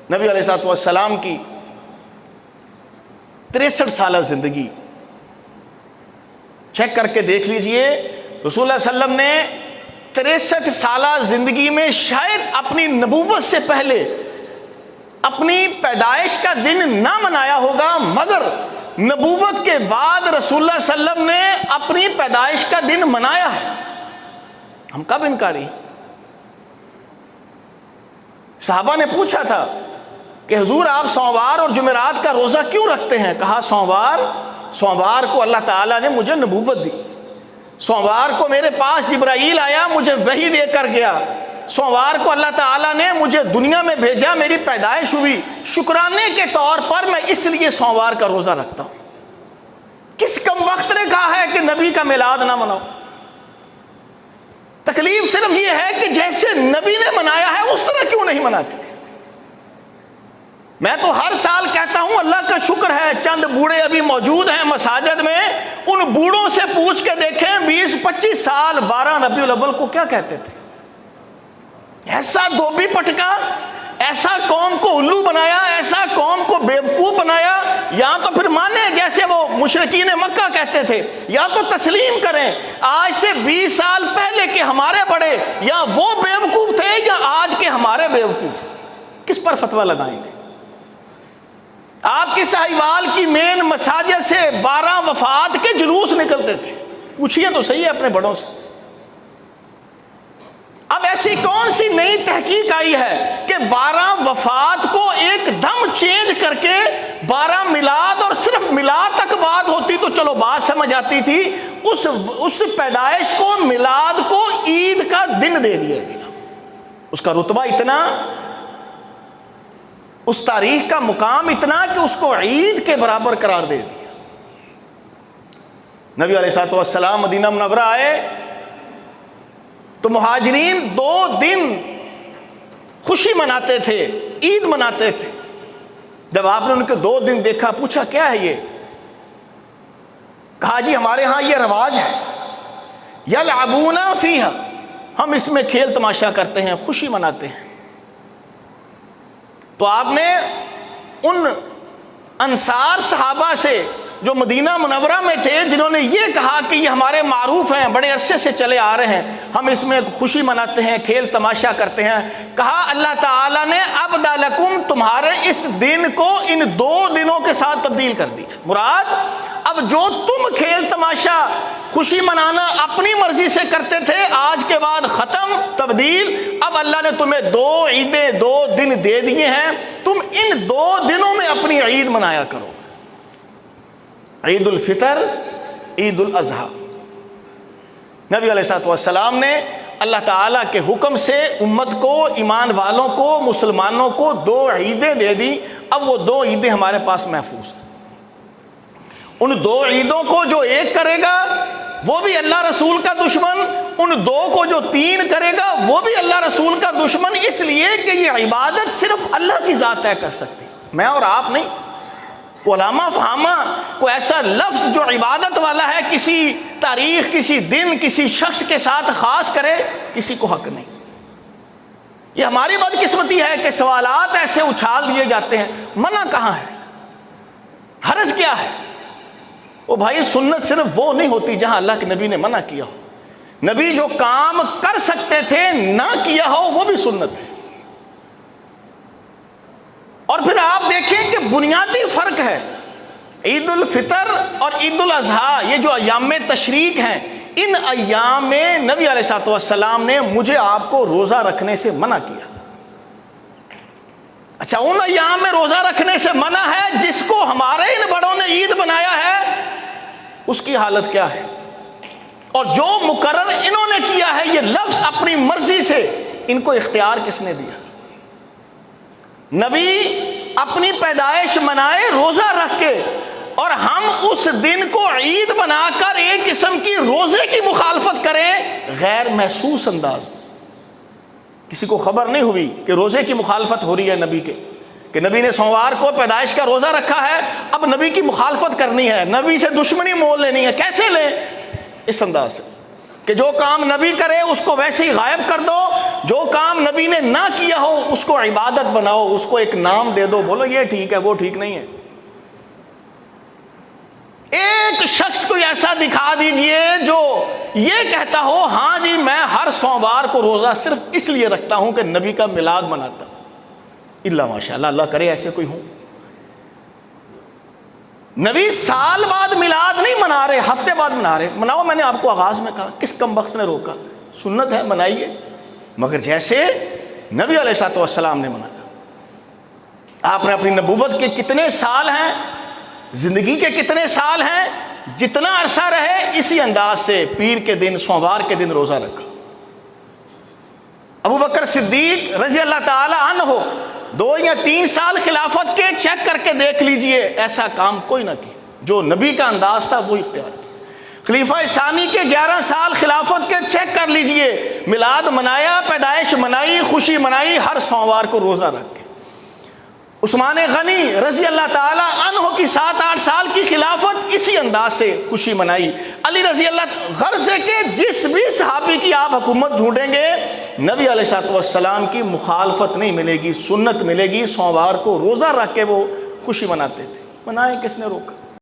نبی علیہ السلام کی 63 سالہ زندگی چیک کر کے دیکھ لیجئے. رسول اللہ صلی اللہ علیہ وسلم نے 63 سالہ زندگی میں شاید اپنی نبوت سے پہلے اپنی پیدائش کا دن نہ منایا ہوگا، مگر نبوت کے بعد رسول اللہ صلی اللہ علیہ وسلم نے اپنی پیدائش کا دن منایا ہے. ہم کب انکاری؟ صحابہ نے پوچھا تھا کہ حضور آپ سوموار اور جمعرات کا روزہ کیوں رکھتے ہیں؟ کہا سوموار کو اللہ تعالیٰ نے مجھے نبوت دی، سوموار کو میرے پاس جبرائیل آیا، مجھے وحی دے کر گیا، سوموار کو اللہ تعالیٰ نے مجھے دنیا میں بھیجا، میری پیدائش ہوئی، شکرانے کے طور پر میں اس لیے سوموار کا روزہ رکھتا ہوں. کس کم وقت نے کہا ہے کہ نبی کا میلاد نہ مناؤ؟ تکلیف صرف یہ ہے کہ جیسے نبی نے منایا ہے اس طرح کیوں نہیں مناتے؟ میں تو ہر سال کہتا ہوں اللہ کا شکر ہے چند بوڑھے ابھی موجود ہیں مساجد میں، ان بوڑھوں سے پوچھ کے دیکھیں 20-25 سال 12 ربیع الاول کو کیا کہتے تھے. ایسا دھوبی پٹکا، ایسا قوم کو الو بنایا، ایسا قوم کو بیوقوف بنایا. یا تو پھر مانیں جیسے وہ مشرکین مکہ کہتے تھے، یا تو تسلیم کریں آج سے 20 سال پہلے کے ہمارے بڑے یا وہ بیوقوف تھے یا آج کے ہمارے بیوقوف. کس پر فتویٰ لگائیں گے؟ آپ کی ساہیوال کی مین مساجد سے 12 وفات کے جلوس نکلتے تھے. پوچھئے تو صحیح ہے اپنے بڑوں سے. اب ایسی کون سی نئی تحقیق آئی ہے کہ 12 وفات کو ایک دم چینج کر کے 12 میلاد، اور صرف میلاد تک بات ہوتی تو چلو بات سمجھ آتی تھی، اس پیدائش کو میلاد کو عید کا دن دے دیا گیا. اس کا رتبہ اتنا، اس تاریخ کا مقام اتنا کہ اس کو عید کے برابر قرار دے دیا. نبی علیہ السلام مدینہ منورہ آئے تو مہاجرین 2 دن خوشی مناتے تھے، عید مناتے تھے. جب آپ نے ان کے 2 دن دیکھا، پوچھا کیا ہے یہ؟ کہا جی ہمارے ہاں یہ رواج ہے، یلعبون فیہا، ہم اس میں کھیل تماشا کرتے ہیں، خوشی مناتے ہیں. تو آپ نے ان انصار صحابہ سے جو مدینہ منورہ میں تھے، جنہوں نے یہ کہا کہ یہ ہمارے معروف ہیں، بڑے عرصے سے چلے آ رہے ہیں، ہم اس میں خوشی مناتے ہیں، کھیل تماشا کرتے ہیں، کہا اللہ تعالیٰ نے ابدا لکم، تمہارے اس دن کو ان 2 دنوں کے ساتھ تبدیل کر دیا. مراد اب جو تم کھیل تماشا خوشی منانا اپنی مرضی سے کرتے تھے، آج کے بعد ختم، تبدیل. اب اللہ نے تمہیں 2 عیدیں 2 دن دے دیے ہیں، تم ان 2 دنوں میں اپنی عید منایا کرو. عید الفطر، عید الاضحیٰ. نبی علیہ السلام نے اللہ تعالیٰ کے حکم سے امت کو، ایمان والوں کو، مسلمانوں کو 2 عیدیں دے دی. اب وہ 2 عیدیں ہمارے پاس محفوظ ہیں. ان 2 عیدوں کو جو ایک کرے گا وہ بھی اللہ رسول کا دشمن، ان 2 کو جو 3 کرے گا وہ بھی اللہ رسول کا دشمن. اس لیے کہ یہ عبادت صرف اللہ کی ذات طے کر سکتی، میں اور آپ نہیں. علماء فہامہ کو ایسا لفظ جو عبادت والا ہے کسی تاریخ، کسی دن، کسی شخص کے ساتھ خاص کرے، کسی کو حق نہیں. یہ ہماری بدقسمتی ہے کہ سوالات ایسے اچھال دیے جاتے ہیں. منع کہاں ہے؟ حرج کیا ہے؟ وہ بھائی سنت صرف وہ نہیں ہوتی جہاں اللہ کے نبی نے منع کیا ہو. نبی جو کام کر سکتے تھے نہ کیا ہو وہ بھی سنت ہے. اور پھر آپ دیکھیں کہ بنیادی فرق ہے. عید الفطر اور عید الاضحیٰ یہ جو ایام تشریق ہیں، ان ایام میں نبی علیہ السلام نے مجھے آپ کو روزہ رکھنے سے منع کیا. اچھا، ان ایام میں روزہ رکھنے سے منع ہے، جس کو ہمارے ان بڑوں نے عید بنایا ہے اس کی حالت کیا ہے؟ اور جو مقرر انہوں نے کیا ہے، یہ لفظ اپنی مرضی سے، ان کو اختیار کس نے دیا؟ نبی اپنی پیدائش منائے روزہ رکھ کے، اور ہم اس دن کو عید بنا کر ایک قسم کی روزے کی مخالفت کریں غیر محسوس انداز میں. کسی کو خبر نہیں ہوئی کہ روزے کی مخالفت ہو رہی ہے نبی کے، کہ نبی نے سوموار کو پیدائش کا روزہ رکھا ہے، اب نبی کی مخالفت کرنی ہے، نبی سے دشمنی مول لینی ہے. کیسے لیں؟ اس انداز سے. کہ جو کام نبی کرے اس کو ویسے ہی غائب کر دو، جو کام نبی نے نہ کیا ہو اس کو عبادت بناؤ، اس کو ایک نام دے دو، بولو یہ ٹھیک ہے وہ ٹھیک نہیں ہے۔ ایک شخص کو ایسا دکھا دیجئے جو یہ کہتا ہو ہاں جی میں ہر سوموار کو روزہ صرف اس لیے رکھتا ہوں کہ نبی کا میلاد مناتا ہوں، اللہ ماشاءاللہ، اللہ کرے ایسے کوئی ہوں۔ نبی سال بعد میلاد نہیں منا رہے، ہفتے بعد منا رہے، مناؤ، میں نے آپ کو آغاز میں کہا، کس کم وقت نے روکا؟ سنت ہے، منائیے، مگر جیسے نبی علیہ السلام نے منایا۔ آپ نے اپنی نبوت کے کتنے سال ہیں، زندگی کے کتنے سال ہیں، جتنا عرصہ رہے اسی انداز سے پیر کے دن، سوموار کے دن روزہ رکھا۔ ابو بکر صدیق رضی اللہ تعالی عنہ 2 یا 3 سال خلافت کے چیک کر کے دیکھ لیجئے، ایسا کام کوئی نہ کیا، جو نبی کا انداز تھا وہ اختیار کیا۔ خلیفہ ثانی کے 11 سال خلافت کے چیک کر لیجئے، میلاد منایا، پیدائش منائی، خوشی منائی، ہر سوموار کو روزہ رکھ کے۔ عثمان غنی رضی اللہ تعالی عنہ کی 7-8 سال کی خلافت اسی انداز سے خوشی منائی۔ علی رضی اللہ، غرض ہے کہ جس بھی صحابی کی آپ حکومت ڈھونڈیں گے نبی علیہ السلام کی مخالفت نہیں ملے گی، سنت ملے گی، سوموار کو روزہ رکھ کے وہ خوشی مناتے تھے۔ منائے، کس نے روکا؟